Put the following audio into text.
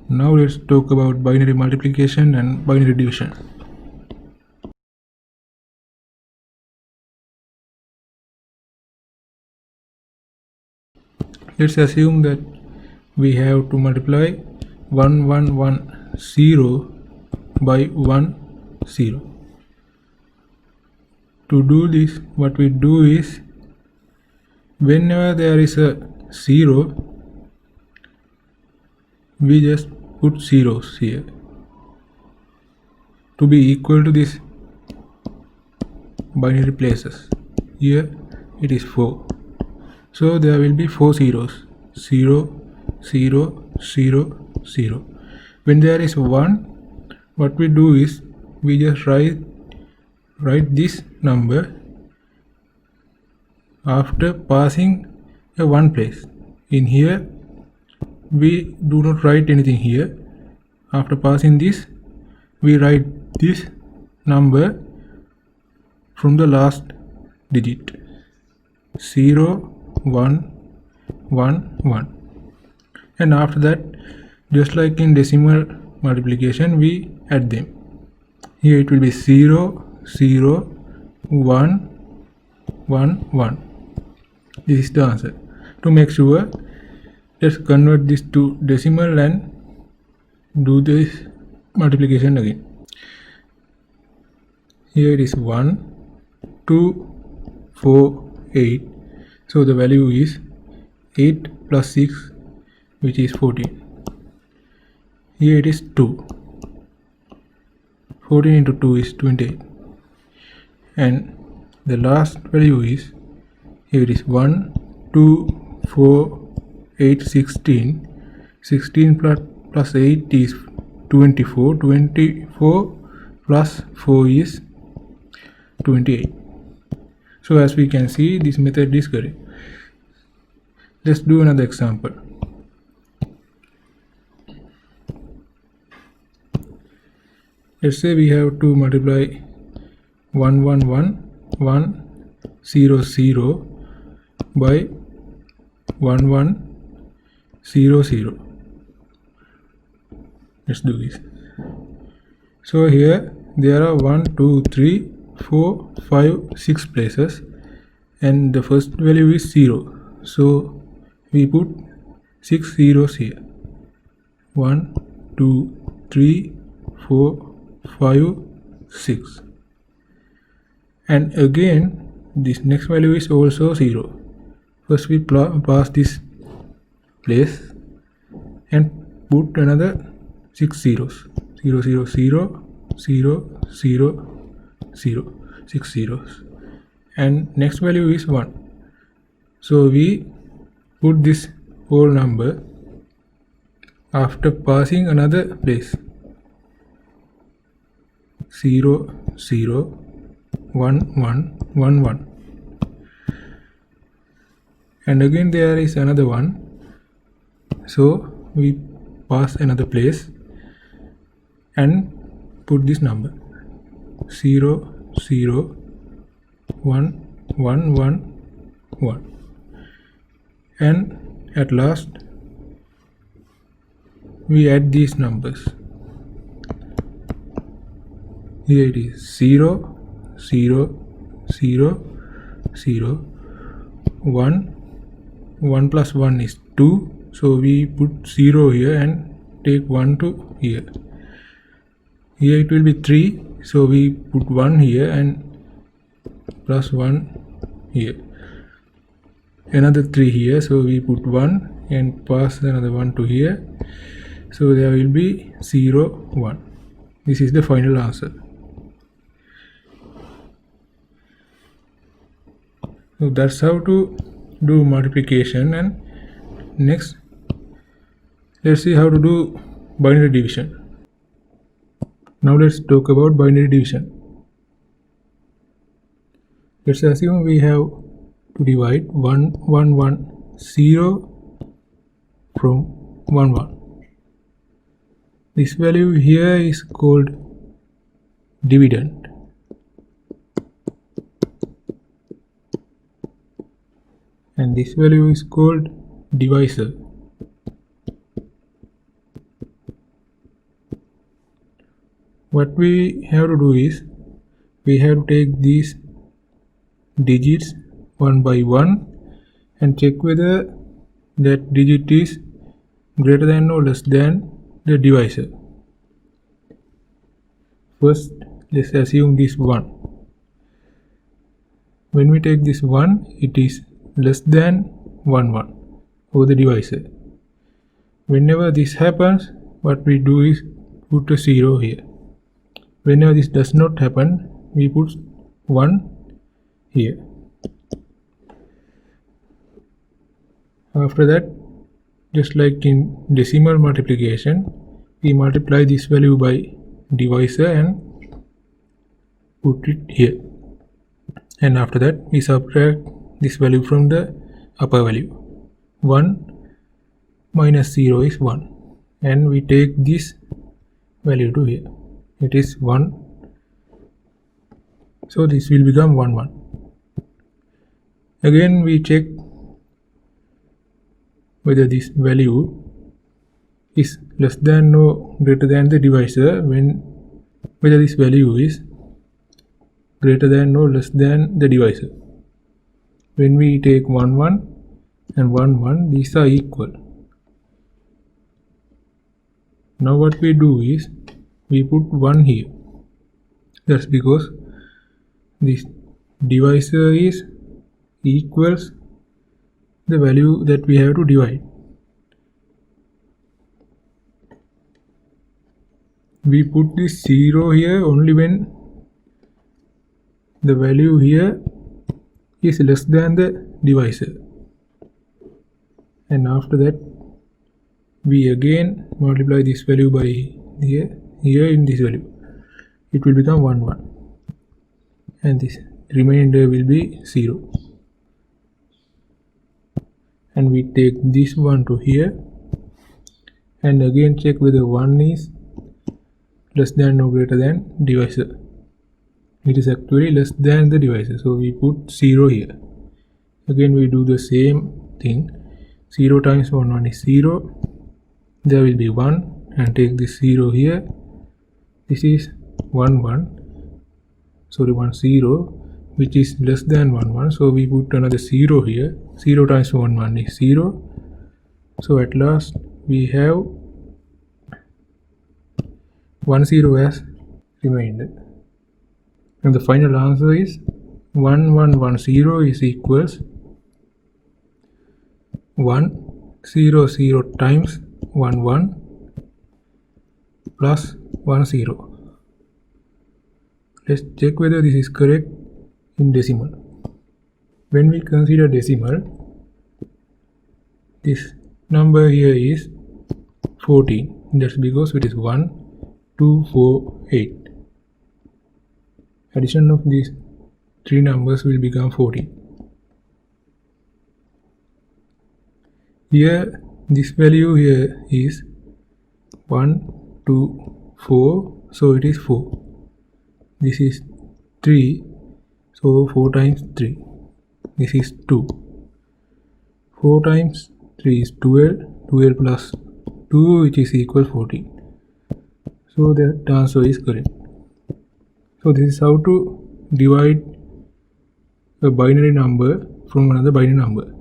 Now let's talk about binary multiplication and binary division. Let's assume that we have to multiply 1110 by 10. To do this, what we do is, whenever there is a 0, we just put zeros here to be equal to this binary places. Here it is 4, so there will be 4 zeros: 0, 0, 0, 0. When there is 1, what we do is we just write this number after passing a 1 place. In here we do not write anything here. After passing this, we write this number from the last digit: 0, 1, 1, 1. And after that, just like in decimal multiplication, we add them. Here it will be 0, 0, 1, 1, 1. This is the answer. To make sure, let's convert this to decimal and do this multiplication again. Here it is 1, 2, 4, 8. So the value is 8 plus 6, which is 14. Here it is 2. 14 into 2 is 28. And the last value is, here it is 1, 2, 4, 8, 16. 16 plus 8 is 24. 24 plus 4 is 28. So as we can see, this method is correct. Let's do another example. Let's say we have to multiply 111,100 by 1100. Let's do this. So here there are 1, 2, 3, 4, 5, 6 places, and the first value is 0. So we put 6 zeros here: 1, 2, 3, 4, 5, 6. And again this next value is also 0. First we pass this place and put another 6 zeros: 0, 0, 0, 0, 0, 0, 6 zeros. And next value is 1. So we put this whole number after passing another place: 0, 0, 1, 1, 1, 1. And again there is another 1. So we pass another place and put this number: 0, 0, 1, 1, 1, 1. And at last we add these numbers. Here it is 0, 0, 0, 0, 1. 1 plus 1 is 2. So we put 0 here and take 1 to here. Here it will be 3. So we put 1 here and plus 1 here. Another 3 here. So we put 1 and pass another 1 to here. So there will be 0, 1. This is the final answer. So that's how to do multiplication. And next, let's see how to do binary division. Now let's talk about binary division. Let's assume we have to divide 1110 from 11. This value here is called dividend. And this value is called divisor. what we have to do is we have to take these digits one by one and check whether that digit is greater than or less than the divisor. First, let's assume this 1. When we take this 1, it is less than 1 over the divisor. Whenever this happens, what we do is put a 0 here. Whenever this does not happen, we put 1 here. After that, just like in decimal multiplication, we multiply this value by divisor and put it here. And after that, we subtract this value from the upper value. 1 minus 0 is 1. And we take this value to here. It is 1. So this will become 1, 1. Again, we check whether this value is less than or greater than the divisor, whether this value is greater than or less than the divisor. When we take 1, 1 and 1, 1, these are equal. Now what we do is we put 1 here. That's because this divisor is equals the value that we have to divide. We put this 0 here only when the value here is less than the divisor. And after that, we again multiply this value by here in this value. It will become 1, 1. And this remainder will be 0. And we take this one to here and again check whether 1 is less than or greater than divisor. It is actually less than the divisor, so we put 0 here. Again we do the same thing. 0 times 1, 1 is 0. There will be 1 and take this 0 here. This is 1, 1. 0, which is less than 1, 1. So we put another 0 here. 0 times 1, 1 is 0. So at last we have 1 0 as remainder. And the final answer is 1 1 1 0 is equals 1 0 0 times 1 1 plus 1 0. Let's check whether this is correct in decimal. When we consider decimal, this number here is 14. That's because it is 1 2 4 8. Addition of these three numbers will become 14. Here this value here is 1 2 4, so it is 4. This is 3, so 4 times 3. This is 2. 4 times 3 is 12. 12 plus 2, which is equal 14. So the answer is correct. So this is how to divide a binary number from another binary number.